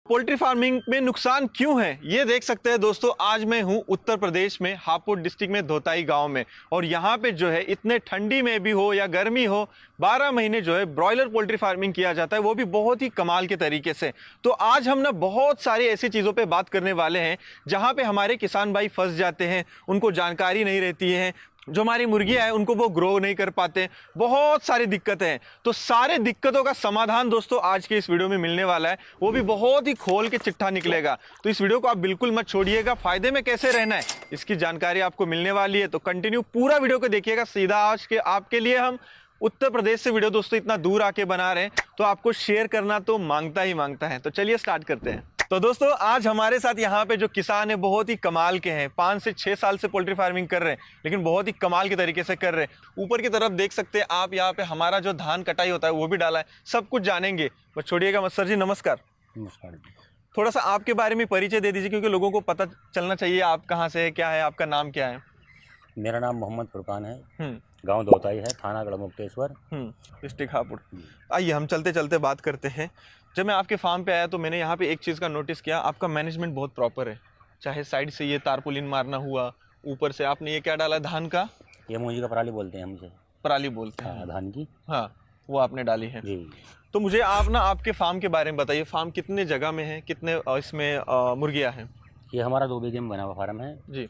Poultry farming में नुकसान क्यों है ये देख सकते हैं दोस्तों। आज मैं हूं उत्तर प्रदेश में हापुड़ डिस्ट्रिक्ट में धोताई गांव में, और यहां पे जो है इतने ठंडी में भी हो या गर्मी हो 12 महीने जो है ब्रॉयलर पोल्ट्री फार्मिंग किया जाता है, वो भी बहुत ही कमाल के तरीके से। तो आज हम ना बहुत सारी ऐसी चीज़ों पे बात करने वाले हैं जहां पे हमारे किसान भाई फंस जाते हैं, उनको जानकारी नहीं रहती है, जो हमारी मुर्गियां हैं उनको वो ग्रो नहीं कर पाते, बहुत सारी दिक्कतें हैं। तो सारे दिक्कतों का समाधान दोस्तों आज के इस वीडियो में मिलने वाला है, वो भी बहुत ही खोल के चिट्ठा निकलेगा। तो इस वीडियो को आप बिल्कुल मत छोड़िएगा, फायदे में कैसे रहना है इसकी जानकारी आपको मिलने वाली है। तो कंटिन्यू पूरा वीडियो को देखिएगा। सीधा आज के आपके लिए हम उत्तर प्रदेश से वीडियो दोस्तों इतना दूर आके बना रहे हैं, तो आपको शेयर करना तो मांगता ही मांगता है। तो चलिए स्टार्ट करते हैं। तो दोस्तों आज हमारे साथ यहाँ पे जो किसान है बहुत ही कमाल के हैं, 5 से 6 साल से पोल्ट्री फार्मिंग कर रहे हैं, लेकिन बहुत ही कमाल के तरीके से कर रहे हैं। ऊपर की तरफ देख सकते हैं आप, यहाँ पे हमारा जो धान कटाई होता है वो भी डाला है, सब कुछ जानेंगे। बस छोड़िएगा मत। सर जी नमस्कार। नमस्कार। थोड़ा सा आपके बारे में परिचय दे दीजिए, क्योंकि लोगों को पता चलना चाहिए आप कहाँ से है, क्या है, आपका नाम क्या है। मेरा नाम मोहम्मद फुरकान है, हम्म गांव धोताई है, थाना गढ़मुक्तेश्वर। डिस्ट्रिक्ट हापुड़। आइए हम चलते चलते बात करते हैं। जब मैं आपके फार्म पे आया तो मैंने यहाँ पे एक चीज़ का नोटिस किया, आपका मैनेजमेंट बहुत प्रॉपर है। चाहे साइड से ये तारपुलिन मारना हुआ, ऊपर से आपने ये क्या डाला, धान का ये मूंजी का पराली बोलते हैं हमसे। पराली बोलते हैं। हाँ, धान की। हाँ, वो आपने डाली है जी। तो मुझे आप ना आपके फार्म के बारे में बताइए। फार्म कितने जगह में है, कितने इसमें मुर्गियाँ हैं। ये हमारा 2 बीघे में बना हुआ फार्म है जी।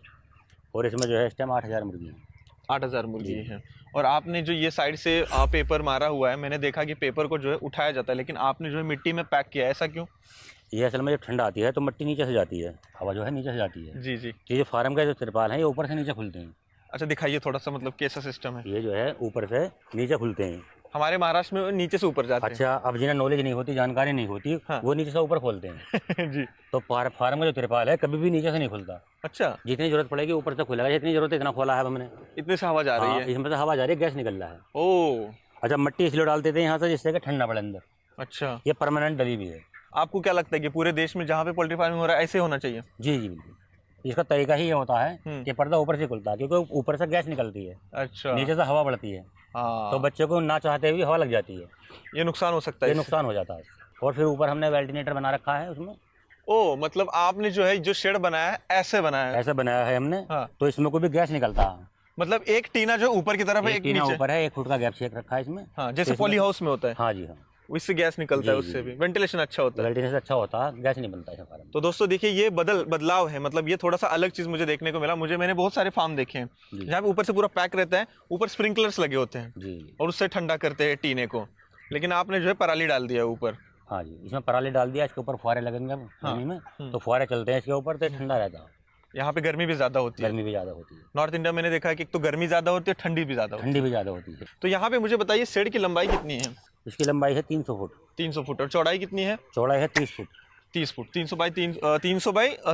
और इसमें जो है इस टाइम 8,000 मुर्गी हैं। 8,000 मुर्गी हैं। और आपने जो ये साइड से पेपर मारा हुआ है, मैंने देखा कि पेपर को जो है उठाया जाता है, लेकिन आपने जो है मिट्टी में पैक किया है, ऐसा क्यों। ये असल में जब ठंड आती है तो मिट्टी नीचे से जाती है, हवा जो है नीचे से जाती है। जी जी। ये जो फार्म का जो तिरपाल है ये ऊपर से नीचे खुलते हैं। अच्छा दिखाइए थोड़ा सा, मतलब कैसा सिस्टम है। ये जो है ऊपर से नीचे खुलते हैं। हमारे महाराष्ट्र में नीचे से ऊपर जाते अच्छा, अब जिन्हें नॉलेज नहीं होती, जानकारी नहीं होती, हाँ। वो नीचे से ऊपर खोलते हैं। हैं जी। तो फार्म का जो तिरपाल है कभी भी नीचे से नहीं खुलता। अच्छा, जितनी जरूरत पड़ेगी ऊपर से खुलेगा, जितनी जरूरत है इतना खोला है अब हमने। इतने से हवा जा रही हाँ, है। इसमें से हवा जा रही है, गैस निकल रहा है। ओ अच्छा, मिट्टी इसलिए डालते थे यहाँ से जिससे कि ठंड ना पड़े अंदर। अच्छा। ये परमानेंट डली भी है। आपको क्या लगता है कि पूरे देश में जहाँ पे पोल्ट्री फार्मिंग हो रहा है ऐसे होना चाहिए। जी जी बिल्कुल। इसका तरीका ही ये होता है हम्म। कि पर्दा ऊपर से खुलता है, क्योंकि ऊपर से गैस निकलती है, अच्छा। नीचे से हवा बढ़ती है, हाँ, तो बच्चे को ना चाहते हुए हवा लग जाती है, ये नुकसान हो सकता है ये इससे। नुकसान हो जाता है। और फिर ऊपर हमने वेंटिलेटर बना रखा है उसमें। ओ मतलब आपने जो है जो शेड बनाया है ऐसे बनाया है। ऐसे बनाया है हमने। हाँ। तो इसमें कोई भी गैस निकलता है। मतलब एक टीना जो ऊपर की तरफ है, एक एक टीना नीचे। ऊपर है, 1 फुट का गैप छेक रखा है इसमें। हाँ, तो जैसे इसमें- पॉली हाउस में होता है। हाँ जी हाँ। इससे गैस निकलता है, जी, उससे जी, भी जी। वेंटिलेशन अच्छा होता है। वेंटिलेशन अच्छा होता है, गैस नहीं बनता है फार्म। तो दोस्तों देखिए ये बदलाव है, मतलब ये थोड़ा सा अलग चीज मुझे देखने को मिला। मैंने बहुत सारे फार्म देखे हैं जी जहाँ पे ऊपर से पूरा पैक रहता है, ऊपर स्प्रिंकलर्स लगे होते हैं जी। और उससे ठंडा करते हैं टीने को, लेकिन आपने जो है पराली डाल दिया है ऊपर। हाँ जी, इसमें पराली डाल दिया, इसके ऊपर फुहारे लगेंगे अब हाँ। गर्मी में, तो फुहारे चलते हैं इसके ऊपर, तो ठंडा रहता है। यहाँ पे गर्मी भी ज्यादा होती है। गर्मी भी ज़्यादा होती है। नॉर्थ इंडिया मैंने देखा है कि एक तो गर्मी ज्यादा होती है, ठंडी भी ज्यादा होती ठंडी है। भी ज़्यादा होती है। तो यहाँ पे मुझे बताइए शेड की लंबाई कितनी है। इसकी लंबाई है 300 फुट, 300 फुट। और चौड़ाई कितनी है। चौड़ाई है 30 फुट। 30 फुट। 300 बाई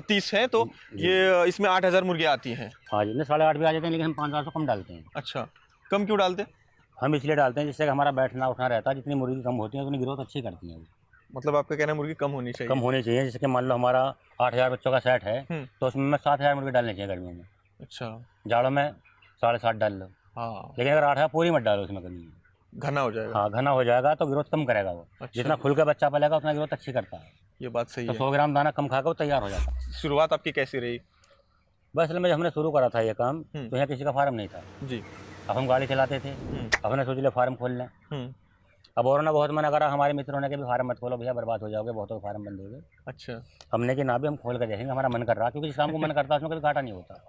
30 है, तो जी। ये इसमें 8,000 मुर्गियाँ आती हैं। हाँ जी, नहीं 8.5 भी आ जाते हैं, लेकिन हम 500 कम डालते हैं। अच्छा, कम क्यों डालते। हम इसलिए डालते हैं जिससे कि हमारा बैठना उठना रहता है, जितनी मुर्गी कम होती है उतनी ग्रोथ अच्छी करती हैं। मतलब आपका कहना है मुर्गी कम होनी चाहिए। कम होनी चाहिए, जैसे कि मान लो हमारा 8,000 बच्चों का सेट है, हम्म। तो उसमें 7,000 मुर्गी डालनी चाहिए गर्मियों में। अच्छा। जाड़ों में 7.5 डाल लो, हाँ, लेकिन अगर 8,000 पूरी मत डालो उसमें गर्मी में। घना हो जाएगा। हाँ, घना हो जाएगा तो ग्रोथ कम करेगा वो। अच्छा। जितना खुल के बच्चा पलेगा उतना ग्रोथ अच्छी करता है। ये बात सही तो है। 100 ग्राम दाना कम खाकर वो तैयार हो जाता है। शुरुआत आपकी कैसी रही। बस असल में जब हमने शुरू करा था ये काम, तो यहाँ किसी का फार्म नहीं था। जी। अब हम गाड़ी चलाते थे, अब हमने सोच लिया फार्म खोल लें। अब और ना बहुत मना करा हमारे मित्रों ने कि भी फार्म मत खोलो भैया, बर्बाद हो जाओगे, बहुतों के फार्म बंद हो गए। अच्छा। हमने कि ना भी हम खोल कर देखेंगे, हमारा मन कर रहा, क्योंकि जिस काम को मन करता है उसमें कभी घाटा नहीं होता।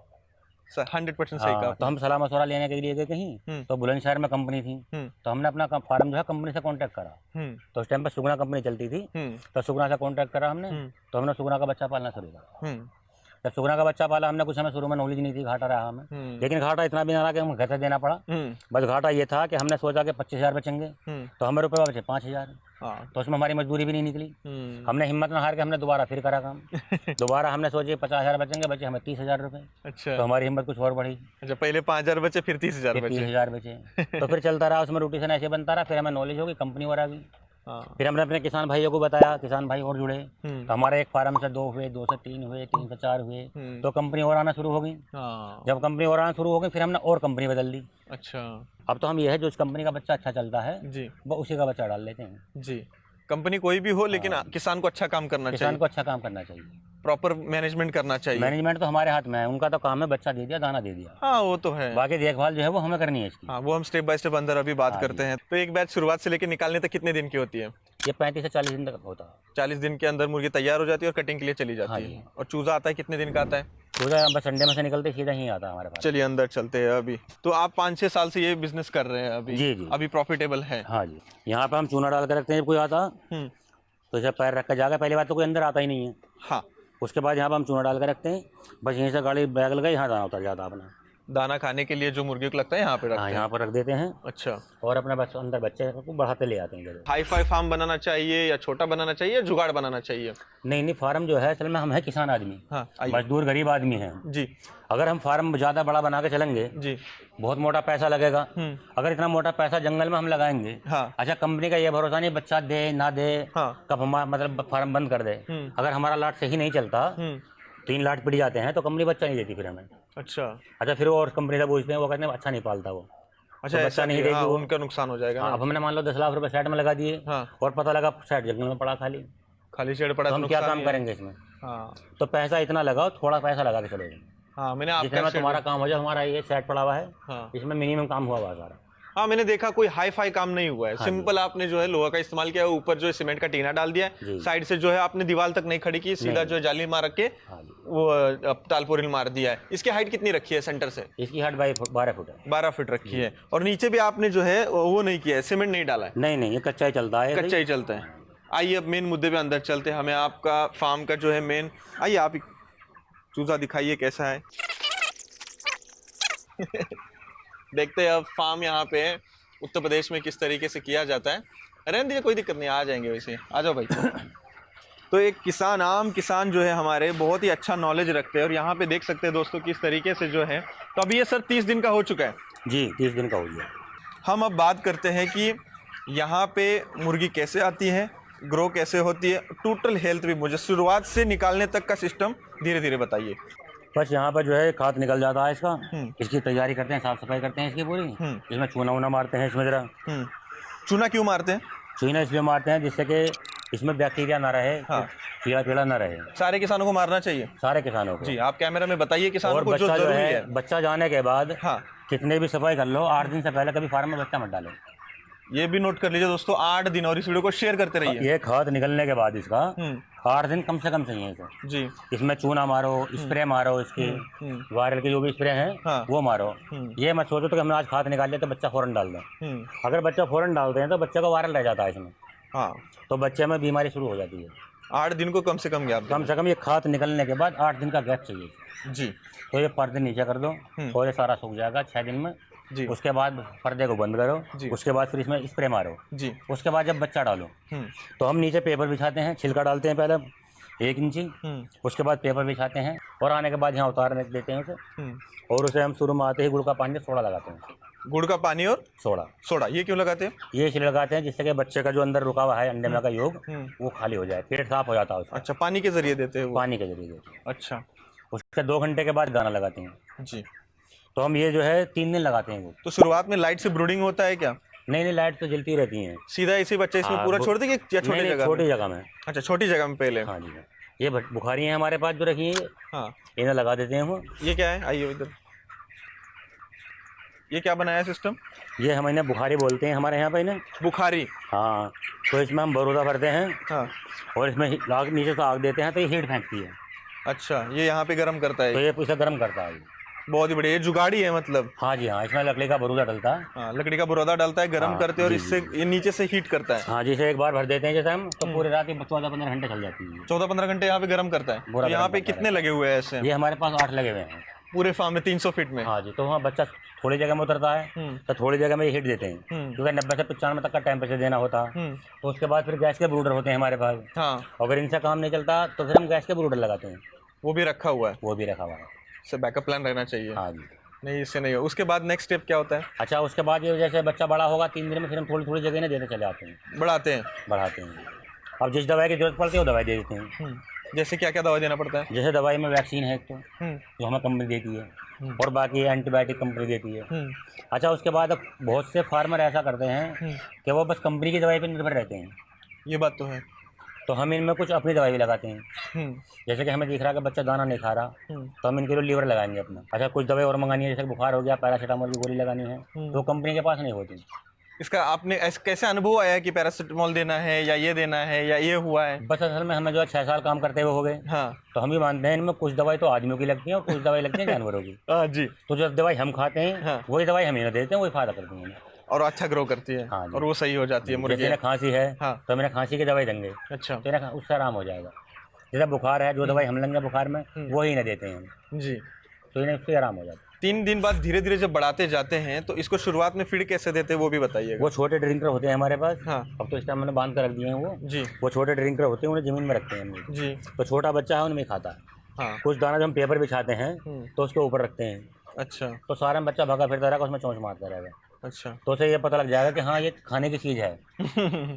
100% सही हाँ, कहा तो हम सलाह मशवरा लेने के लिए गए कहीं, तो बुलंदशहर में कंपनी थी, तो हमने अपना फार्म जो है कंपनी से कांटेक्ट करा। तो उस टाइम पर सुगना कंपनी चलती थी, तो सुगना से कांटेक्ट करा हमने, तो हमने सुगना का बच्चा पालना शुरू करा। जब सुगना का बच्चा पाला हमने, कुछ हमें शुरू में नॉलेज नहीं थी, घाटा रहा हमें, लेकिन घाटा इतना भी ना रहा कि हम घर से देना पड़ा। बस घाटा ये था कि हमने सोचा कि 25,000 बचेंगे, तो हमें रुपये बचे 5,000। तो उसमें हमारी मजदूरी भी नहीं निकली। हमने हिम्मत न हार के हमने दोबारा फिर करा काम। दोबारा हमने सोचे 50,000 बचेंगे, बचे हमें 30,000 रुपये। अच्छा। तो हमारी हिम्मत कुछ और बढ़ी। अच्छा, पहले 5,000 बचे, फिर 30,000 फिर बचे। 30,000 बचे। तो फिर चलता रहा, उसमें रोटेशन ऐसे बनता रहा, फिर हमें नॉलेज हो गई, कंपनी और आ गई। फिर हमने अपने किसान भाइयों को बताया, किसान भाई और जुड़े, तो हमारे एक फार्म से 2 हुए, 2 से 3 हुए, 3 से 4 हुए, तो कंपनी और आना शुरू हो गई। जब कंपनी और आना शुरू हो गई, फिर हमने और कंपनी बदल दी। अच्छा। अब तो हम ये है जो इस कंपनी का बच्चा अच्छा चलता है जी। वो उसी का बच्चा डाल लेते हैं। जी। कंपनी कोई भी हो, लेकिन हाँ। किसान को अच्छा काम करना किसान चाहिए, को अच्छा काम करना चाहिए। प्रॉपर मैनेजमेंट करना चाहिए। मैनेजमेंट तो हमारे हाथ में है, उनका तो काम है बच्चा दे दिया, दाना दे दिया, हाँ वो तो है। बाकी देखभाल जो है वो हमें करनी है इसकी। हाँ वो हम स्टेप बाय स्टेप अंदर अभी बात हाँ करते जी। हैं। तो एक बैच शुरुआत से लेकर निकालने तक कितने दिन की होती है? ये 35 से 40 दिन तक होता है। 40 दिन के अंदर मुर्गी तैयार हो जाती है और कटिंग के लिए चली हाँ जाती जी। है। और चूजा आता है कितने दिन का आता है? पूरा बस संडे में से निकलते सीधा ही आता है हमारे पास। चलिए अंदर चलते हैं अभी। तो आप 5-6 साल से ये बिजनेस कर रहे हैं अभी? जी जी। अभी प्रॉफिटेबल है? हाँ जी। यहाँ पे हम चूना डाल कर रखते हैं, जब कोई आता हम्म। तो जब पैर रख कर जाएगा, पहली बात तो कोई अंदर आता ही नहीं है। हाँ। उसके बाद यहाँ पे हम चूना डाल कर रखते हैं, बस यहीं से गाड़ी बैग लगा, यहाँ दाना उतर जाता है अपना। दाना खाने के लिए जो मुर्गी को लगता है यहाँ पे हाँ रखते यहाँ हैं? पर रख देते हैं अच्छा। और अपना बस अंदर बच्चे को बढ़ाते ले आते हैं जरूर। हाई फाई फार्म बनाना चाहिए या छोटा बनाना चाहिए या जुगाड़ बनाना चाहिए? नहीं नहीं, फार्म जो है असल में हम है किसान आदमी, हाँ आइए। मजदूर गरीब आदमी हैं। जी अगर हम फार्म ज़्यादा बड़ा बना के चलेंगे जी। बहुत मोटा पैसा लगेगा। अगर इतना मोटा पैसा जंगल में हम लगाएंगे, हाँ अच्छा कंपनी का ये भरोसा नहीं बच्चा दे ना दे, हाँ। कब हमारा मतलब फार्म बंद कर दे। अगर हमारा लाट सही नहीं चलता, 3 लाट पिट जाते हैं, तो कंपनी बच्चा नहीं देती फिर हमें। अच्छा। अच्छा फिर वो और कंपनी से पूछते हैं, वो कहते हैं अच्छा नहीं पालता वो। अच्छा तो ऐसा बच्चा नहीं नहीं, देगी हाँ, वो। उनका नुकसान हो जाएगा हाँ, ना। अब हमने मान लो 10 लाख रुपए साइड में लगा दिए हाँ। और पता लगा साइड जंगल में पड़ा खाली, खाली शेड पड़ा तो तो हम क्या नुकसान काम ही है। करेंगे इसमें? हाँ तो पैसा इतना लगाओ, थोड़ा पैसा लगा के चलो। हाँ। मैंने जितने आपका में शेड। तुम्हारा काम हो जाए, हमारा ये सेट पड़ा हुआ है, हाँ इसमें मिनिमम काम हुआ हुआ है सारा। हाँ, मैंने देखा कोई हाई फाई काम नहीं हुआ है। हाँ जी। सिंपल आपने जो है लोहा का इस्तेमाल किया है, ऊपर जो है सीमेंट का टीना डाल दिया है, जी। साइड से जो है आपने दीवार तक नहीं खड़ी की, सीधा नहीं। जो है जाली मार के हाँ जी। वो तालपोरिल मार दिया है। इसकी हाइट कितनी रखी है सेंटर से? इसकी हाइट 12 फुट है। 12 फीट रखी है। और नीचे भी आपने जो है वो नहीं किया है, सीमेंट नहीं डाला है? नहीं नहीं, ये कच्चा ही चलता है। कच्चा ही चलता है। आइए अब मेन मुद्दे पे अंदर चलते हैं। हमें आपका फार्म का जो है मेन, आइए आप चूजा दिखाइए कैसा है। देखते हैं अब फार्म यहाँ पे उत्तर प्रदेश में किस तरीके से किया जाता है। रहने दीजिए, कोई दिक्कत नहीं, आ जाएंगे वैसे। आ जाओ भाई। तो एक किसान, आम किसान जो है हमारे, बहुत ही अच्छा नॉलेज रखते हैं। और यहाँ पे देख सकते हैं दोस्तों किस तरीके से जो है। तो अभी ये सर 30 दिन का हो चुका है? जी 30 दिन का हो गया। हम अब बात करते हैं कि यहाँ पे मुर्गी कैसे आती है, ग्रो कैसे होती है, टोटल हेल्थ भी मुझे शुरुआत से निकालने तक का सिस्टम धीरे धीरे बताइए। बस यहाँ पर जो है खाद निकल जाता है इसका, इसकी तैयारी करते हैं, साफ सफाई करते हैं इसकी पूरी। इसमें चूना वूना मारते हैं इसमें जरा। चूना क्यों मारते हैं? चूना इसलिए मारते हैं जिससे कि इसमें बैक्टीरिया ना रहे, हाँ। कीड़ा पीड़ा ना रहे। सारे किसानों को मारना चाहिए? सारे किसानों को। जी आप कैमरा में बताइए किसानों और को, जो बच्चा जो जरूरी है, है। बच्चा जाने के बाद हाँ। कितने भी सफाई कर लो, 8 दिन से पहले कभी फार्म में बच्चा मत डालो। ये भी नोट कर लीजिए दोस्तों, 8 दिन। और इस वीडियो को शेयर करते रहिए। ये खाद निकलने के बाद इसका 8 दिन कम से कम चाहिए इसे। जी। इसमें चूना मारो, स्प्रे मारो, इसकी वायरल के जो भी स्प्रे हैं हाँ। वो मारो। ये मत सोचो तो कि हमने आज खाद निकाल लिया तो बच्चा फौरन डाल दें। अगर बच्चा फौरन डालते हैं तो बच्चे को वायरल रह जाता है इसमें। हाँ। तो बच्चे में बीमारी शुरू हो जाती है। 8 दिन को कम से कम गैप। कम से कम ये खाद निकलने के बाद 8 दिन का गैप चाहिए जी। तो ये पर्दे नीचे कर दो और ये सारा सूख जाएगा 6 दिन में जी। उसके बाद पर्दे को बंद करो। उसके बाद फिर इसमें स्प्रे मारो जी। उसके बाद जब बच्चा डालो तो हम नीचे पेपर बिछाते हैं, छिलका डालते हैं पहले 1 इंची, उसके बाद पेपर बिछाते हैं और आने के बाद यहाँ उतार देते हैं उसे। और उसे हम शुरू में आते ही गुड़ का पानी सोडा लगाते हैं। गुड़ का पानी और सोडा? सोडा ये क्यों लगाते हैं? ये इसलिए लगाते हैं जिससे कि बच्चे का जो अंदर रुका हुआ है अंडे में का योग वो खाली हो जाए, पेट साफ हो जाता है उसका। अच्छा, पानी के जरिए देते हैं वो? पानी के जरिए देते हैं। अच्छा। उसके 2 घंटे के बाद दाना लगाते हैं। जी। तो हम ये जो है 3 दिन लगाते हैं वो। तो शुरुआत में लाइट से ब्रूडिंग होता है क्या? नहीं नहीं, लाइट तो जलती रहती है। सीधा इसी बच्चे इसमें पूरा छोड़ देंगे या छोटी जगह? छोटी जगह में। अच्छा, छोटी जगह में पहले। हाँ जी। ये बुखारी है हमारे पास जो रखी है। हाँ। इन्हें लगा देते हैं वो। ये क्या है? आइए इधर। ये क्या बनाया सिस्टम? ये हम इन्हें बुखारी बोलते हैं हमारे यहाँ पे इन्हें। बुखारी? हाँ। तो इसमें हम बरूदा भरते हैं। हाँ। और इसमें आग नीचे से आग देते हैं तो ये हीट फेंकती है। अच्छा, ये यहाँ पे गर्म करता है? तो ये इसे गर्म करता है। बहुत ही बढ़िया। ये जुगाड़ी है मतलब? हाँ जी हाँ, इसमें लकड़ी का बरूदा डलता है। हाँ, लकड़ी का बुरादा डालता है, गर्म करते हैं और इससे ये नीचे से हीट करता है। हाँ, जैसे एक बार भर देते हैं जैसे हम तो पूरी रात 14-15 घंटे चल जाती है। 14-15 घंटे यहाँ पे गर्म करता है। तो यहाँ पे कितने लगे हुए हैं ऐसे? ये हमारे पास 8 लगे हुए हैं पूरे फार्म में 300 फीट में? हाँ जी। तो वहाँ बच्चा थोड़ी जगह में उतरता है तो थोड़ी जगह में ये हीट देते हैं क्योंकि 90 से 95 तक का टेम्परेचर देना होता है। तो उसके बाद फिर गैस के ब्रूडर होते हैं हमारे पास। हाँ। अगर इनसे काम नहीं चलता तो फिर हम गैस के ब्रूडर लगाते हैं। वो भी रखा हुआ है? वो भी रखा हुआ है। इससे बैकअप प्लान रहना चाहिए। हाँ जी। नहीं, इससे नहीं हो। उसके बाद नेक्स्ट स्टेप क्या होता है? अच्छा, उसके बाद ये जैसे बच्चा बड़ा होगा 3 दिन में फिर हम थोड़ी थोड़ी जगह देते चले आते हैं, बढ़ाते हैं? बढ़ाते हैं। अब जिस दवाई की जरूरत पड़ती है वो दवाई दे देते हैं। जैसे क्या क्या दवाई देना पड़ता है? जैसे दवाई में वैक्सीन है एक तो जो हमें कंपनी देती है और बाकी एंटीबायोटिक कंपनी देती है। अच्छा, उसके बाद अब बहुत से फार्मर ऐसा करते हैं कि वो बस कंपनी की दवाई पर निर्भर रहते हैं। ये बात तो है। तो हम इनमें कुछ अपनी दवाई भी लगाते हैं। जैसे कि हमें दिख रहा है कि बच्चा दाना नहीं खा रहा, तो हम इनके लिए लीवर लगाएंगे अपना। अच्छा, कुछ दवाई और मंगानी है, जैसे बुखार हो गया, पैरासीटामोल की गोली लगानी है, तो कंपनी के पास नहीं होती। इसका आपने कैसे अनुभव आया कि पैरासीटामोल देना है या ये देना है या ये हुआ है? बस असल में हमें जो है 6 साल काम करते हुए हो गए। हाँ। तो हम भी मानते हैं इनमें कुछ दवाई तो आदमियों की लगती है और कुछ दवाई लगती है जानवरों की। जी। तो जो दवाई हम खाते हैं, हाँ। वही दवाई हम इन्हें देते हैं, वही फायदा करती है और अच्छा ग्रो करती है। हाँ जी। और वो सही हो जाती है मुर्गी। जैसे इन्हें खांसी है, हाँ। तो हम इन्हें खांसी की दवाई देंगे, अच्छा। तो इन्हें उससे आराम हो जाएगा। जैसे बुखार है, जो दवाई हम लेंगे बुखार में, वही इन्हें देते हैं हम। जी। तो इन्हें उससे आराम हो जाता है। 3 दिन बाद धीरे धीरे जब बढ़ाते जाते हैं तो इसको शुरुआत में फीड कैसे देते हैं वो भी बताइएगा। वो छोटे ड्रिंकर होते हैं हमारे पास। हाँ। अब तो इस टाइम मैंने बांध कर रख दिए हैं वो। जी। वो छोटे ड्रिंकर होते हैं, उन्हें ज़मीन में रखते हैं हम। जी। तो छोटा बच्चा है उनमें खाता है। हाँ। कुछ दाना जो हम पेपर बिछाते हैं, तो उसके ऊपर रखते हैं। अच्छा। तो सारा में बच्चा भागा फिरता रहेगा, उसमें चोंच मारता रहेगा। अच्छा। तो उसे ये पता लग जाएगा कि हाँ ये खाने की चीज़ है।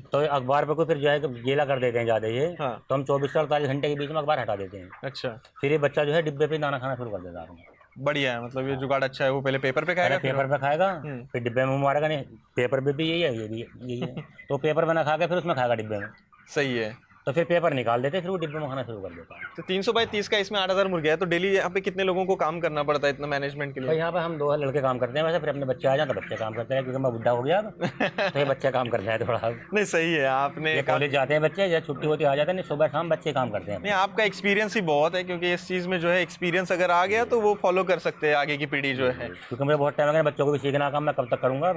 तो अखबार पर कोई फिर जो है कि गीला कर देते हैं ज़्यादा ये। हाँ। तो हम 24 से 48 घंटे के बीच में अखबार हटा देते हैं। अच्छा। फिर ये बच्चा जो है डिब्बे पे दाना खाना शुरू कर देता है। बढ़िया है, मतलब ये जुगाड़ अच्छा है। वो पहले पेपर पे खाएगा, पेपर पे खाएगा, फिर डिब्बे में मारेगा। नहीं, पेपर पे भी यही है, ये भी यही है। तो पेपर पे ना खा के फिर उसमें खाएगा डिब्बे में। सही है। तो फिर पेपर निकाल देते, फिर वो डिब्बे में खाना शुरू कर देता है। तो 300 बाई 30 का इसमें 8000 मुर्गिया है, तो डेली यहाँ पे कितने लोगों को काम करना पड़ता है इतना मैनेजमेंट के लिए? भाई यहाँ पे हम 2 लड़के काम करते हैं वैसे, फिर अपने बच्चे आ जाए तो बच्चे काम करते हैं, क्योंकि मैं बुढ़ा हो गया अब। तो ये बच्चे काम करते हैं थोड़ा। नहीं, सही है। आपने ये कॉलेज जाते हैं बच्चे, जब छुट्टी होती आ जाते हैं, नहीं सुबह शाम बच्चे काम करते हैं। नहीं, आपका एक्सपीरियंस ही बहुत है, क्योंकि इस चीज़ में जो है एक्सपीरियंस अगर आ गया तो वो फॉलो कर सकते हैं आगे की पीढ़ी जो है। क्योंकि मुझे बहुत टाइम लगा, बच्चों को भी सीखना काम मैं कब तक करूँगा।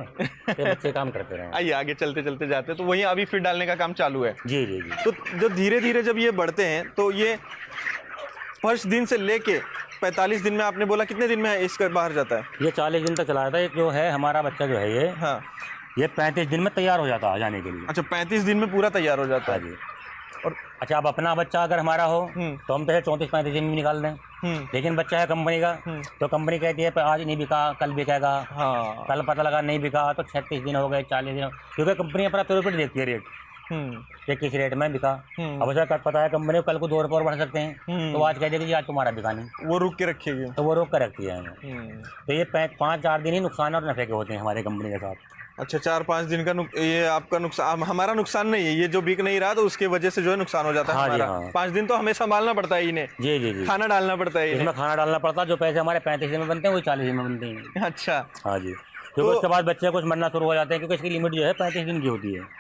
ये बच्चे काम करते रहे। आइए आगे चलते चलते जाते हैं। तो वहीं अभी फिर डालने का काम चालू है। जी जी जी। तो जो धीरे धीरे जब ये बढ़ते हैं तो ये फर्स्ट दिन से लेके 45 दिन में, आपने बोला कितने दिन में इसका बाहर जाता है? ये 40 दिन तक चला जाता है। जो है हमारा बच्चा जो है ये, हाँ। ये 35 दिन में तैयार हो जाता है जाने के लिए। अच्छा, 35 दिन में पूरा तैयार हो जाता हाँ है। जी। और अच्छा, अब अपना बच्चा अगर हमारा हो तो हम तो 34-35 दिन में निकाल दें। लेकिन बच्चा है कंपनी का, तो कंपनी कहती है आज नहीं बिका कल बिकेगा। हाँ। कल पता लगा नहीं बिका तो 36 दिन हो गए, 40 दिन, क्योंकि कंपनी अपना प्रोफिट देखती है रेट कि किस रेट में बिका। अब उसे पता है कंपनी को कल को 2 रुपये और बढ़ सकते हैं, तो आज कह देगी जी आज तुम्हारा बिका नहीं, वो रुक के रखेगी। तो वो रोक कर रखती है हमें। तो ये 5-4 दिन ही नुकसान और नफे के होते हैं हमारे कंपनी के साथ। अच्छा, 4-5 दिन का ये आपका नुकसान, हमारा नुकसान नहीं है। ये जो बिक नहीं रहा तो उसके वजह से जो है नुकसान हो जाता है। हाँ जी, हमारा हाँ। 5 दिन तो हमें संभालना पड़ता है इन्हें। जी जी जी। खाना डालना पड़ता है इन्हें। इसमें खाना डालना पड़ता है। जो पैसे हमारे 35 दिन में बनते हैं वही 40 दिन में बनते हैं। अच्छा। हाँ जी। क्योंकि उसके बाद बच्चे कुछ मरना शुरू हो जाते हैं, क्योंकि इसकी लिमिट जो है 35 दिन की होती है।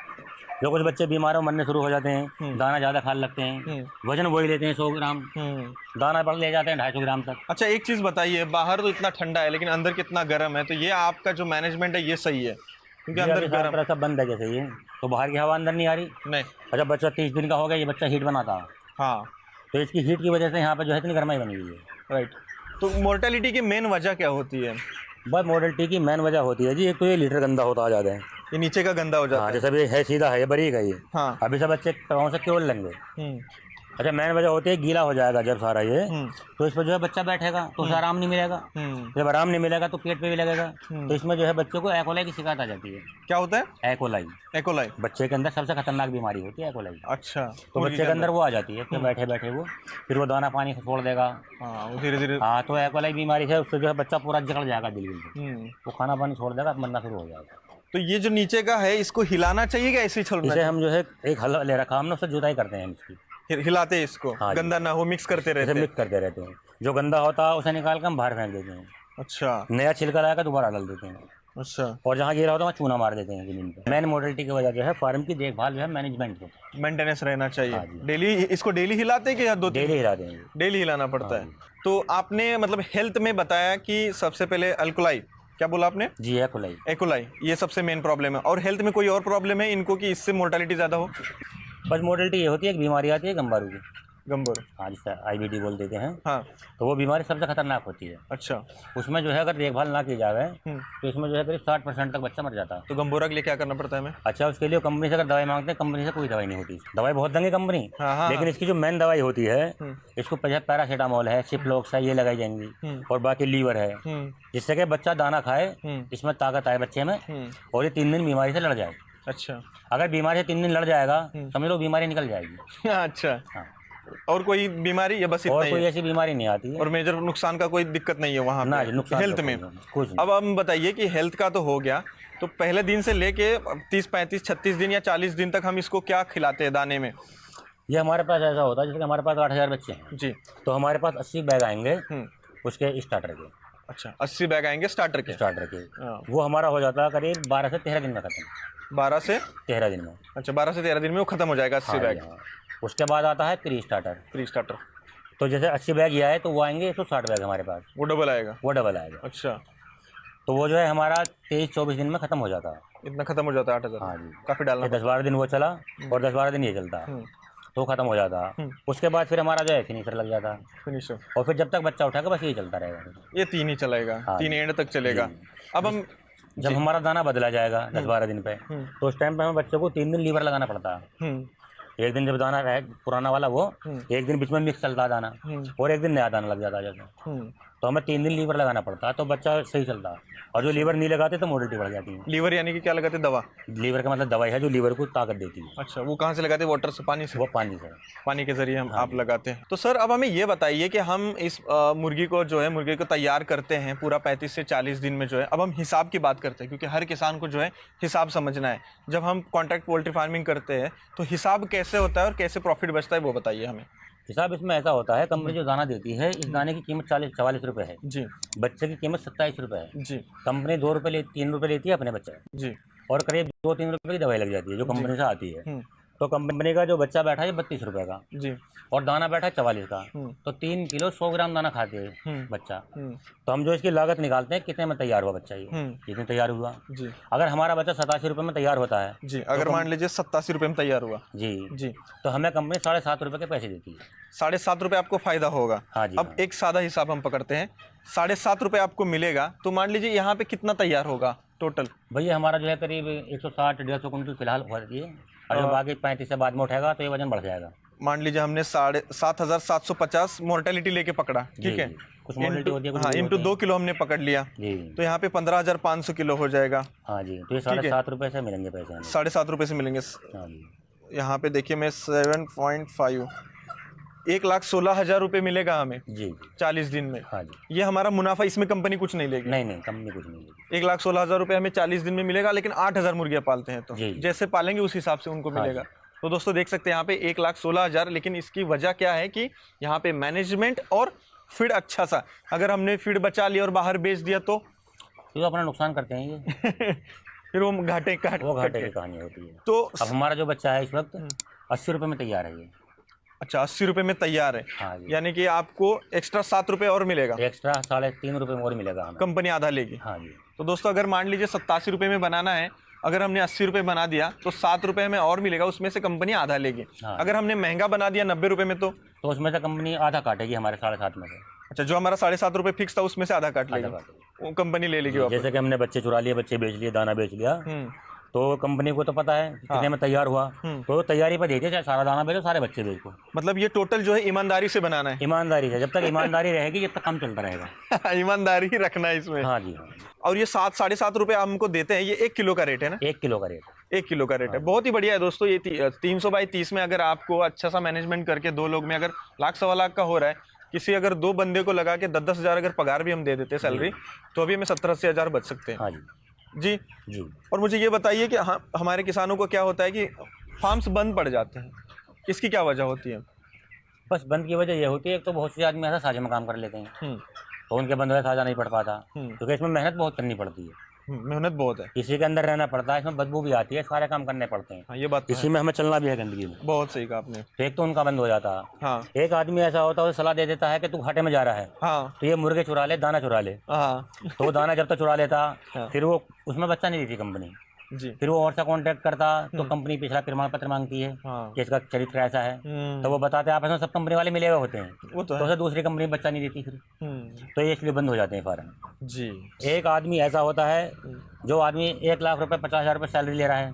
जो कुछ बच्चे बीमार हो मरने शुरू हो जाते हैं, दाना ज़्यादा खाने लगते हैं, वजन वही लेते हैं 100 ग्राम, दाना बढ़ ले जाते हैं 250 ग्राम तक। अच्छा, एक चीज़ बताइए, बाहर तो इतना ठंडा है लेकिन अंदर कितना गर्म है, तो ये आपका जो मैनेजमेंट है ये सही है? क्योंकि अंदर गर्म तरह सब बंद है जैसे ये, तो बाहर की हवा अंदर नहीं आ रही। नहीं। अच्छा, बच्चा 30 दिन का हो गया, ये बच्चा हीट बनाता है। हाँ। तो इसकी हीट की वजह से यहाँ पे जो है इतनी गर्माई बनी हुई है। राइट। तो मोर्टेलिटी की मेन वजह क्या होती है? बस मोर्टेलिटी की मेन वजह होती है जी, एक तो ये लीटर गंदा होता ज़्यादा है। ये नीचे का गंदा हो जाता हाँ, है। जैसे अभी है सीधा है, ये बरीक है ये। हाँ। अभी सब बच्चे पाँव से केवल लेंगे। अच्छा, मेन वजह होती है गीला हो जाएगा जब सारा ये, तो इस पर जो है बच्चा बैठेगा तो उसे आराम नहीं मिलेगा। जब आराम नहीं मिलेगा तो पेट पे भी लगेगा। तो इसमें जो है बच्चे को एकोलाई की शिकायत आ जाती है। क्या होता है? एकोलाई। एकोलाई बच्चे के अंदर सबसे खतरनाक बीमारी होती है एकोलाई। अच्छा। तो बच्चे के अंदर वो आ जाती है, फिर बैठे बैठे वो फिर वो दाना पानी छोड़ देगा। हाँ, वो धीरे धीरे। हाँ, तो एकोलाई बीमारी है, उससे जो है बच्चा पूरा जकड़ जाएगा बिल्कुल। वो खाना पानी छोड़ देगा, मरना शुरू हो जाएगा। तो ये जो नीचे का है इसको हिलाना चाहिए क्या ऐसे ही छोड़ना? इसे हम जो है एक हल ले रखा हमने, उससे जुताई करते हैं हम इसकी। हिलाते हैं इसको। हाँ, गंदा ना हो, मिक्स करते रहते हैं। मिक्स करते रहते हैं। जो गंदा होता है उसे निकाल कर हम बाहर फेंक देते हैं। अच्छा। नया छिलका लाकर दोबारा डाल देते हैं। अच्छा। और जहाँ गिरा होता है वहाँ चूना मार देते हैं जमीन पे। मेन मोर्टेलिटी की वजह जो है फार्म की देखभाल जो है मैनेजमेंट को मेंटेनेंस रहना चाहिए। हाँ जी। डेली इसको डेली हिलाते हैं कि या 2-3? डेली हिला देंगे। डेली हिलाना पड़ता हाँ है। तो आपने मतलब हेल्थ में बताया कि सबसे पहले अल्कोलाई, क्या बोला आपने? जी, एकोलाई। एकोलाई, ये सबसे मेन प्रॉब्लम है। और हेल्थ में कोई और प्रॉब्लम है इनको कि इससे मोर्टेलिटी ज़्यादा हो? बस मोर्टेलिटी ये होती है, एक बीमारी आती है गंबारू की। गंबर। हाँ, जिससे IBD बोल देते हैं। हाँ। तो वो बीमारी सबसे खतरनाक होती है। अच्छा। उसमें जो है अगर देखभाल ना की जाए तो इसमें जो है करीब 60% तक बच्चा मर जाता है। तो गंबोरा के लिए क्या करना पड़ता है हमें? अच्छा, उसके लिए कंपनी से अगर दवाई मांगते हैं, कंपनी से कोई दवाई नहीं होती। दवाई बहुत देंगे कंपनी, हाँ, लेकिन इसकी जो मेन दवाई होती है, इसको पैरासीटामोल है, सिप्लोक्स है, ये लगाई जाएंगी। और बाकी लीवर है, जिससे कि बच्चा दाना खाए, इसमें ताकत आए बच्चे में, और ये 3 दिन बीमारी से लड़ जाए। अच्छा। अगर बीमारी से 3 दिन लड़ जाएगा, समझ लो बीमारी निकल जाएगी। अच्छा। हाँ, और कोई बीमारी या बस इतना और ही कोई है? ऐसी बीमारी नहीं आती है। और मेजर नुकसान का कोई दिक्कत नहीं है वहाँ ना पे जी, नुकसान हेल्थ तो में? कुछ नहीं। अब हम बताइए कि हेल्थ का तो हो गया, तो पहले दिन से लेके 30 35 36 दिन या 40 दिन तक हम इसको क्या खिलाते हैं दाने में? ये हमारे पास ऐसा होता है जैसे कि हमारे पास 8,000 बच्चे हैं, जी। तो हमारे पास 80 बैग आएंगे हम्म। उसके स्टार्टर के। अच्छा, 80 बैग आएंगे स्टार्टर के? स्टार्टर के हाँ। वो हमारा हो जाता है करीब 12 से 13 दिन में खत्म। 12 से 13 दिन में। अच्छा, 12 से 13 दिन में वो खत्म हो जाएगा 80 हाँ जी, बैग हाँ। उसके बाद आता है प्री स्टार्टर। प्री स्टार्टर, तो जैसे 80 बैग ये आए तो वो आएंगे 160 बैग हमारे पास, वो डबल आएगा? वो डबल आएगा। अच्छा, तो वो जो है हमारा 23-24 दिन में खत्म हो जाता है। इतना खत्म हो जाता है 8,000? हाँ जी। काफी डालना फिर 10-12 दिन वो चला और 10-12 दिन ये चलता पड़ता। है, तो खत्म हो जाता है। हम्म। उसके बाद फिर हमारा जो है फिनिशर लग जाता है, फिनिशर, और फिर जब तक बच्चा उठाएगा बस यही चलता रहेगा। ये 3 ही चलेगा? हाँ 3 जी। एंड तक चलेगा। जी। अब हम जब हमारा दाना बदला जाएगा 10-12 दिन पे, हम्म। तो उस टाइम पे हमें बच्चों को 3 दिन लीवर लगाना पड़ता है। हम्म। एक दिन जब दाना रहे पुराना वाला वो, एक दिन बीच में मिक्स चलता है दाना, और एक दिन नया दाना लग जाता है जैसे, तो हमें 3 दिन लीवर लगाना पड़ता है, तो बच्चा सही चलता है। और जो लीवर नहीं लगाते तो मोडिलिटी बढ़ जाती है। लीवर यानी कि क्या लगाते हैं? दवा? लीवर का मतलब दवाई है जो लीवर को ताकत देती है। अच्छा, वो कहाँ से लगाते हैं? वाटर से, पानी से? वो पानी से। पानी के जरिए हम हाँ आप लगाते हैं। तो सर अब हमें ये बताइए कि हम इस मुर्गी को जो है, मुर्गी को तैयार करते हैं पूरा 35 से 40 दिन में जो है, अब हम हिसाब की बात करते हैं क्योंकि हर किसान को जो है हिसाब समझना है। जब हम कॉन्ट्रैक्ट पोल्ट्री फार्मिंग करते हैं तो हिसाब कैसे होता है और कैसे प्रॉफिट बचता है वो बताइए हमें। हिसाब इसमें ऐसा होता है, कंपनी जो दाना देती है इस दाने की कीमत 44 रुपये है। जी। बच्चे की कीमत 27 रुपये है। जी। कंपनी 2 रुपये 3 रुपये लेती है अपने बच्चे, जी। और करीब 2-3 रुपये की दवाई लग जाती है जो कंपनी से आती है। हम्म। तो कंपनी का जो बच्चा बैठा है 32 रुपये का, जी। और दाना बैठा है 44 का, तो 3 किलो 100 ग्राम दाना खाते हैं बच्चा। तो हम जो इसकी लागत निकालते हैं कितने में तैयार हुआ बच्चा, ये कितने तैयार हुआ। जी। अगर हमारा बच्चा 87 रुपये में तैयार होता है जी, अगर मान लीजिए 87 रुपये में तैयार हुआ जी, जी, तो हमें कंपनी 7.5 रुपये के पैसे देती है। 7.5 रुपये आपको फायदा होगा? हाँ जी। अब हाँ। एक सादा हिसाब हम पकड़ते हैं, 7.5 रुपये आपको मिलेगा, तो मान लीजिए यहाँ पे कितना तैयार होगा टोटल? भैया हमारा जो है करीब 160-150 कुंटल फिलहाल हो रही है, और जब आगे 35 से बाद में उठेगा तो ये वजन बढ़ जाएगा। मान लीजिए हमने 7,750 मोर्टेलिटी लेके पकड़ा, ठीक है? कुछ मोर्टेलिटी होती है, कुछ हाँ, इंटू 2 किलो हमने पकड़ लिया, जी, तो यहाँ पे 15,500 किलो हो जाएगा। हाँ जी। तो ये 7.5 रुपये से मिलेंगे पैसे हमें। 7.5 रुपये से मिलेंगे। हाँ जी। यहाँ पे देखिए मैं 7.5, 1,16,000 रुपये मिलेगा हमें जी 40 दिन में। हाँ जी। ये हमारा मुनाफा, इसमें कंपनी कुछ नहीं लेगी? नहीं, कंपनी कुछ नहीं लेगी। 1,16,000 रुपये हमें 40 दिन में मिलेगा, लेकिन 8,000 मुर्गियाँ पालते हैं तो जी। जैसे पालेंगे उस हिसाब से उनको मिलेगा। तो दोस्तों देख सकते हैं यहाँ पे 1,16,000, लेकिन इसकी वजह क्या है कि यहाँ पे मैनेजमेंट और फीड अच्छा सा, अगर हमने फीड बचा लिया और बाहर बेच दिया तो अपना नुकसान करते हैं ये। फिर वो घाटे की कहानी होती है। तो अब हमारा जो बच्चा है इस वक्त 80 रुपये में तैयार है ये। अच्छा, 80 रुपये में तैयार है? हाँ जी। यानी कि आपको एक्स्ट्रा 7 रुपये और मिलेगा? एक्स्ट्रा 3.5 रुपये और मिलेगा हमें। कंपनी आधा लेगी? हाँ जी। तो दोस्तों अगर मान लीजिए 87 रुपये में बनाना है, अगर हमने 80 रुपये बना दिया तो 7 रुपये हमें और मिलेगा, उसमें से कंपनी आधा लेगी। हाँ। अगर हमने महंगा बना दिया 90 रुपये में तो उसमें से कंपनी आधा काटेगी हमारे 7.5 में से। अच्छा, जो हमारा 7.5 रुपये फिक्स था उसमें से आधा काट लेगी, वो कंपनी ले लेगी वापस। जैसे कि हमने बच्चे चुरा लिए, बच्चे बेच लिए, दाना बेच लिया, तो कंपनी को तो पता है कितने में तैयार हुआ, तो तैयारी पर देती है, चाहे सारा दाना बेचो सारे बच्चे बेचो। मतलब ये टोटल जो है ईमानदारी से बनाना है? ईमानदारी से, जब तक ईमानदारी रहेगी जब तक काम चलता रहेगा। ईमानदारी ही रखना है इसमें। हाँ जी। हाँ। और ये 7-7.5 रुपये हमको देते हैं, ये 1 किलो का रेट है ना? 1 किलो का रेट। 1 किलो का रेट है। बहुत ही बढ़िया है दोस्तों। ये 300 बाई 30 में अगर आपको अच्छा सा मैनेजमेंट करके 2 लोग में अगर 1,00,000-1,15,000 का हो रहा है, किसी अगर 2 बंदे को लगा के 10-10 हज़ार अगर पगार भी हम दे देते सैलरी, तो अभी हमें 70-80 हज़ार बच सकते हैं। हाँ जी। जी जी। और मुझे ये बताइए कि हाँ, हमारे किसानों को क्या होता है कि फार्म्स बंद पड़ जाते हैं, इसकी क्या वजह होती है? बस बंद की वजह ये होती है, एक तो बहुत से आदमी ऐसा साझे में काम कर लेते हैं, तो उनके बंद में साझा नहीं पड़ पाता, क्योंकि इसमें मेहनत बहुत करनी पड़ती है। मेहनत बहुत है, इसी के अंदर रहना पड़ता है, इसमें बदबू भी आती है, सारे काम करने पड़ते हैं। हाँ, ये बात तो इसी में हमें चलना भी है गंदगी में। बहुत सही कहा आपने। तो एक तो उनका बंद हो जाता है। हाँ। एक आदमी ऐसा होता है उसे सलाह दे देता है कि तू घाटे में जा रहा है, हाँ, तो ये मुर्गे चुरा ले, दाना चुरा ले। हाँ। तो वो दाना जब तक चुरा लेता, हाँ। फिर वो उसमें बच्चा नहीं देती कंपनी जी। फिर वो और सा कांटेक्ट करता तो कंपनी पिछला प्रमाण पत्र मांगती है कि इसका चरित्र ऐसा है, तो वो बताते हैं आपस में सब कंपनी वाले मिले हुए होते हैं, वो तो तो उसे दूसरी कंपनी बच्चा नहीं देती फिर, तो ये इसलिए बंद हो जाते हैं फार्म। जी। एक आदमी ऐसा होता है जो आदमी 1 लाख रुपए 50,000 रुपये सैलरी ले रहा है,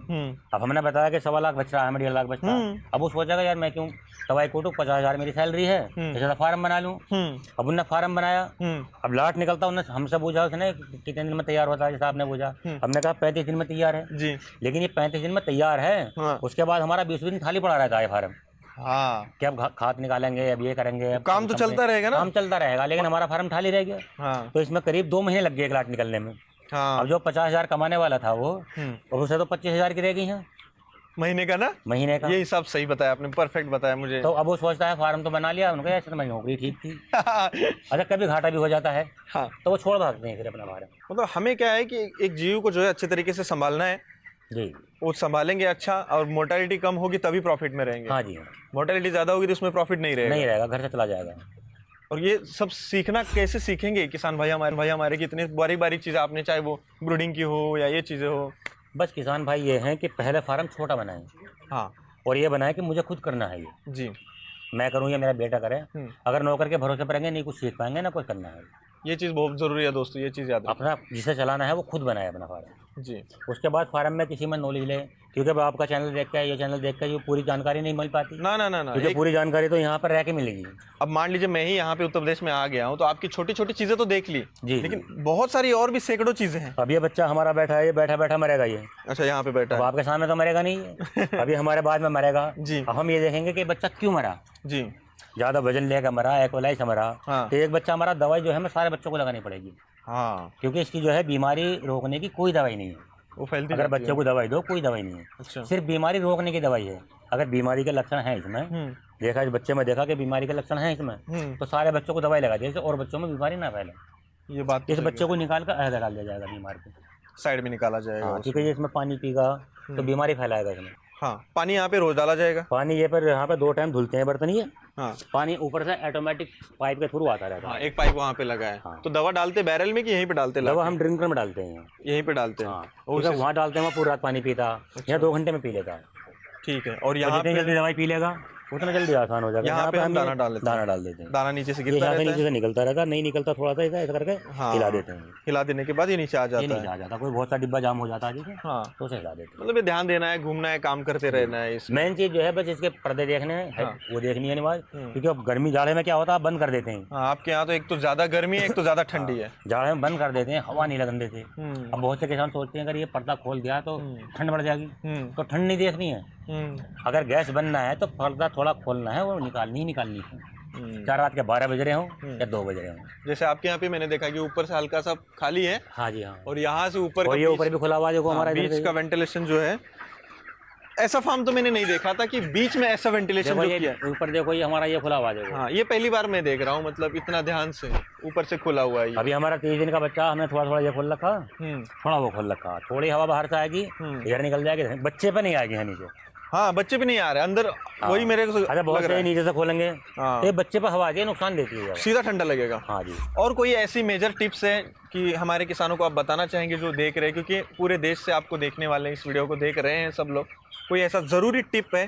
अब हमने बताया कि 1.25 लाख बच रहा है, हमें 1.5 लाख बचता है। अब वो सोचेगा यार मैं क्यों दवाई कूटूं, 50,000 मेरी सैलरी है, जैसा फार्म बना लूं। अब उनने फार्म बनाया, अब लाट निकलता, उन्होंने हमसे पूछा उसने कितने दिन में तैयार होता है, जैसा आपने पूछा, हमने कहा 35 दिन में तैयार है जी। लेकिन ये 35 दिन में तैयार है, उसके बाद हमारा 20 दिन खाली पड़ा रहता है फार्म। हाँ, कि अब खाद निकालेंगे, अब ये करेंगे, अब काम तो चलता रहेगा ना। काम चलता रहेगा, लेकिन हमारा फार्म खाली रह गया। हाँ तो इसमें करीब 2 महीने लग गए एक लाट निकलने में। हाँ। अब जो 50,000 कमाने वाला था वो, और उसे तो 25,000 की रह गई है महीने का ना, महीने का। ये हिसाब सही बताया आपने, परफेक्ट बताया मुझे। तो अब वो सोचता है फार्म तो बना लिया, उनका ऐसे तो मेरी नौकरी ठीक थी। अच्छा, कभी घाटा भी हो जाता है हाँ, तो वो छोड़ भागते हैं फिर अपना फार्म। मतलब हमें क्या है कि एक जीव को जो है अच्छे तरीके से संभालना है, जी वो संभालेंगे अच्छा, और मोर्टेलिटी कम होगी तभी प्रॉफिट में रहेंगे। हाँ जी हाँ, मोर्टेलिटी ज्यादा होगी तो उसमें प्रॉफिट नहीं नहीं रहेगा। रहेगा, घर से चला जाएगा। और ये सब सीखना कैसे सीखेंगे किसान भाई हमारे की इतनी बारीक बारीक चीजें आपने, चाहे वो ब्रूडिंग की हो या ये चीजें हो। बस किसान भाई ये हैं कि पहले फार्म छोटा बनाएं, हाँ और ये बनाए कि मुझे खुद करना है, ये जी। मैं करूँ या मेरा बेटा करे। अगर नौकर के भरोसे पर रहेंगे नहीं कुछ सीख पाएंगे ना कुछ करना है। ये चीज़ बहुत ज़रूरी है दोस्तों, ये चीज़ याद रखना। अपना जिसे चलाना है वो खुद बनाए अपना फार्म। जी। उसके बाद फार्म में किसी में नॉलेज ले, क्योंकि अब आपका चैनल देख के, ये चैनल देख के ये पूरी जानकारी नहीं मिल पाती। ना ना ना ना, क्योंकि पूरी जानकारी तो यहाँ पर रह के मिलेगी। अब मान लीजिए मैं ही यहाँ पे उत्तर प्रदेश में आ गया हूँ, तो आपकी छोटी छोटी चीज़ें तो देख ली जी, लेकिन बहुत सारी और भी सैकड़ों चीज़ें हैं। अब ये बच्चा हमारा बैठा है, ये बैठा बैठा मरेगा ये। अच्छा, यहाँ पे बैठा अब है। आपके सामने तो मरेगा नहीं ये, अभी हमारे बाद में मरेगा। जी। अब हम ये देखेंगे कि बच्चा क्यों मरा। जी। ज़्यादा वजन लेकर मरा, एक्वलाई से मरा। हाँ। तो एक बच्चा हमारा, दवाई जो है हमें सारे बच्चों को लगानी पड़ेगी, हाँ, क्योंकि इसकी जो है बीमारी रोकने की कोई दवाई नहीं है। वो फैलती अगर जाती बच्चों है। को दवाई दो कोई दवाई नहीं है, अच्छा। सिर्फ बीमारी रोकने की दवाई है। अगर बीमारी के लक्षण हैं इसमें, देखा इस बच्चे में देखा कि बीमारी के लक्षण हैं इसमें, तो सारे बच्चों को दवाई लगा दी और बच्चों में बीमारी ना फैले। ये बात तो इस सही बच्चे को निकाल कर अलग डाल दिया जाएगा बीमार को, साइड में निकाला जाएगा। हाँ, क्योंकि ये इसमें पानी पीगा तो बीमारी फैलाएगा इसमें। हाँ, पानी यहाँ पे रोज डाला जाएगा। पानी ये पर यहाँ पे 2 टाइम धुलते हैं बर्तन ये। हाँ। पानी ऊपर से ऑटोमेटिक पाइप के थ्रू आता रहता है। हाँ, एक पाइप वहाँ पे लगा है। हाँ। तो दवा डालते बैरल में कि यहीं पे डालते? दवा हम ड्रिंकर में डालते हैं, यहीं पे डालते हैं। हाँ, क्योंकि वहाँ डालते हैं वहाँ पूरी रात पानी पीता, या 2 घंटे में पी लेता है। ठीक है। और यहाँ यहाँ जितनी पे जल्दी दवाई पी लेगा उतना जल्दी आसान हो जाएगा। यहाँ पे हम दाना डाल देते हैं। दाना डाल देते हैं, दाना नीचे से ये गिरता यहाँ से रहता नीचे है। से निकलता रहता है, नहीं निकलता थोड़ा सा ऐसा करके हाँ, हिला देते हैं। हिला देने के बाद ये नीचे आ ये जाता नहीं है। आ जाता, कोई बहुत सा डिब्बा जाम हो जाता है जैसे, हाँ, तो उसे हिला देते हैं। मतलब ये ध्यान देना है, घूमना है, काम करते रहना है इसमें। मेन चीज जो है बस इसके पर्दे देखने हैं, हाँ। वो देखनी है अनिवार्य, क्योंकि अब गर्मी जाड़े में क्या होता है बंद कर देते हैं। हाँ, आपके यहाँ तो एक तो ज्यादा गर्मी है, एक तो ज्यादा ठंडी है। जाड़े में बंद कर देते हैं, हवा नहीं लगने देते। अब बहुत से किसान सोचते हैं अगर ये पर्दा खोल दिया तो ठंड बढ़ जाएगी, तो ठंड नहीं देखनी है। अगर गैस बनना है तो पर्दा थोड़ा खोलना है, वो निकालनी है, चाहे रात के 12 बज रहे हों या 2 बज रहे हों। जैसे आपके यहाँ पे मैंने देखा कि ऊपर से हल्का सा खाली है, हाँ जी हाँ, और यहाँ से ऊपर और ये ऊपर भी खुला हुआ है, देखो हमारा इधर बीच का वेंटिलेशन जो है। ऐसा फार्म तो मैंने नहीं देखा था कि बीच में ऐसा वेंटिलेशन देखो जो ये किया है। ऊपर देखो ये हमारा ये खुला हुआ है, देखो। हाँ, ये पहली बार मैं देख रहा हूँ, मतलब इतना ध्यान से ऊपर से खुला हुआ है ये। अभी हमारा 30 दिन का बच्चा, हमने थोड़ा थोड़ा ये खोल रखा, थोड़ा वो खोल रखा, थोड़ी हवा बाहर से आएगी इधर निकल जाएगी, बच्चे पे नहीं आएगी है नीचे। हाँ, बच्चे भी नहीं आ रहे अंदर, वही मेरे को अच्छा, बहुत लग रहा से है। नीचे से खोलेंगे हाँ। तो ये बच्चे पर हवा आती है, नुकसान देती है, सीधा ठंडा लगेगा। हाँ जी। और कोई ऐसी मेजर टिप्स है कि हमारे किसानों को आप बताना चाहेंगे जो देख रहे हैं, क्योंकि पूरे देश से आपको देखने वाले इस वीडियो को देख रहे हैं सब लोग, कोई ऐसा ज़रूरी टिप है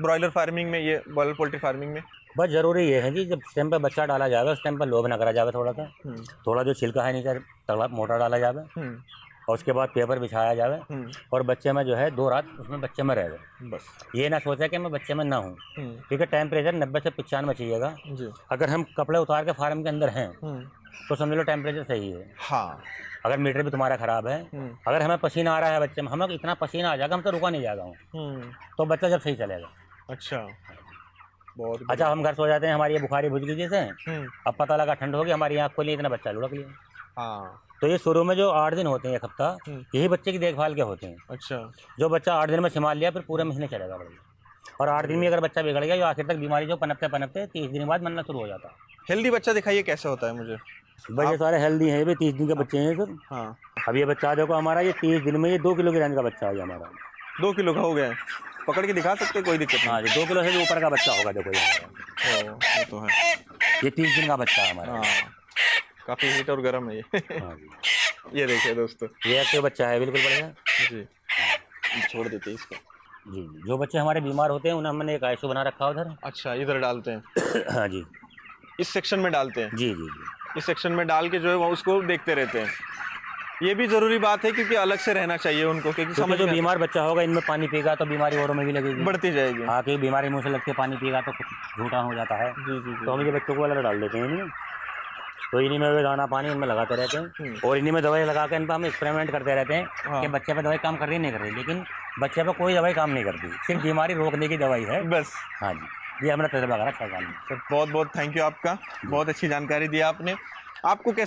ब्रॉयलर फार्मिंग में, ये ब्रॉयलर पोल्ट्री फार्मिंग में? बस जरूरी ये है कि जब टाइम पर बच्चा डाला जाएगा उस टाइम पर लोभ ना करा जाए, थोड़ा जो छिलका है नीचे तगड़ा मोटा डाला जाए, और उसके बाद पेपर बिछाया जाए, और बच्चे में जो है 2 रात उसमें बच्चे में रह गए। बस ये ना सोचा कि मैं बच्चे में ना हूँ, क्योंकि टेम्परेचर 90 से 95 चाहिएगा। अगर हम कपड़े उतार के फार्म के अंदर हैं तो समझ लो टेम्परेचर सही है। हाँ, अगर मीटर भी तुम्हारा खराब है, अगर हमें पसीना आ रहा है बच्चे में, हमें इतना पसीना आ जाएगा हम तो रुका नहीं जाएगा, तो बच्चा जब सही चलेगा। अच्छा, बहुत अच्छा, हम घर सो जाते हैं, हमारी ये बुखारी भुज गई जैसे, अब पता लगा ठंड होगी, हमारी आँख खोली, इतना बच्चा लुढ़क लिया। हाँ, तो ये शुरू में जो 8 दिन होते हैं, 1 हफ्ता, यही बच्चे की देखभाल के होते हैं। अच्छा, जो बच्चा 8 दिन में संभाल लिया फिर पूरे महीने चलेगा बढ़िया। और 8 दिन में अगर बच्चा बिगड़ गया, जो आखिर तक बीमारी जो पनपते 30 दिन बाद मरना शुरू हो जाता है। हेल्दी बच्चा दिखाइए कैसे होता है मुझे। भाई ये सारे हेल्दी हैं, ये 30 दिन के बच्चे हैं सर। हाँ, अब ये बच्चा देखो हमारा, ये 30 दिन में ये 2 किलो की रेंज का बच्चा है हमारा। 2 किलो का हो गया है, पकड़ के दिखा सकते हैं, कोई दिक्कत नहीं। हाँ जी, 2 किलो से भी ऊपर का बच्चा होगा, देखो ये ये तो है। ये 30 दिन का बच्चा है हमारा। हाँ, काफ़ी हीट और गर्म है ये। हाँ जी, ये देखिए दोस्तों, ये एक्टिव बच्चा है, बिल्कुल बढ़िया जी। छोड़ देते हैं इसको। जी जी। जो बच्चे हमारे बीमार होते हैं उन्हें हमने एक आईसीयू बना रखा है उधर। अच्छा, इधर डालते हैं? हाँ जी, इस सेक्शन में डालते हैं? जी जी जी। इस सेक्शन में डाल के जो है वो उसको देखते रहते हैं। ये भी जरूरी बात है, क्योंकि अलग से रहना चाहिए उनको, क्योंकि समझ जो में बीमार बच्चा होगा इनमें पानी पीगा तो बीमारी औरों में भी लगेगी, बढ़ती जाएगी। हाँ, कि बीमारी मुँह से लगती है, पानी पीगा तो कुछ झूठा हो जाता है। जी जी जी। तो हम ये बच्चों को अलग डाल देते हैं इनमें, तो इन्हीं में दाना पानी इनमें लगाते रहते हैं, और इन्हीं में दवाई लगा के इन पर हम एक्सपेरिमेंट करते रहते हैं कि बच्चे पे दवाई काम कर रही नहीं कर रही, लेकिन बच्चे पर कोई दवाई काम नहीं करती, सिर्फ बीमारी रोकने की दवाई है बस। हाँ जी, ये हमारा तजुर्बा करा 6 साल में। सर बहुत बहुत थैंक यू आपका, बहुत अच्छी जानकारी दी आपने। आपको कैसे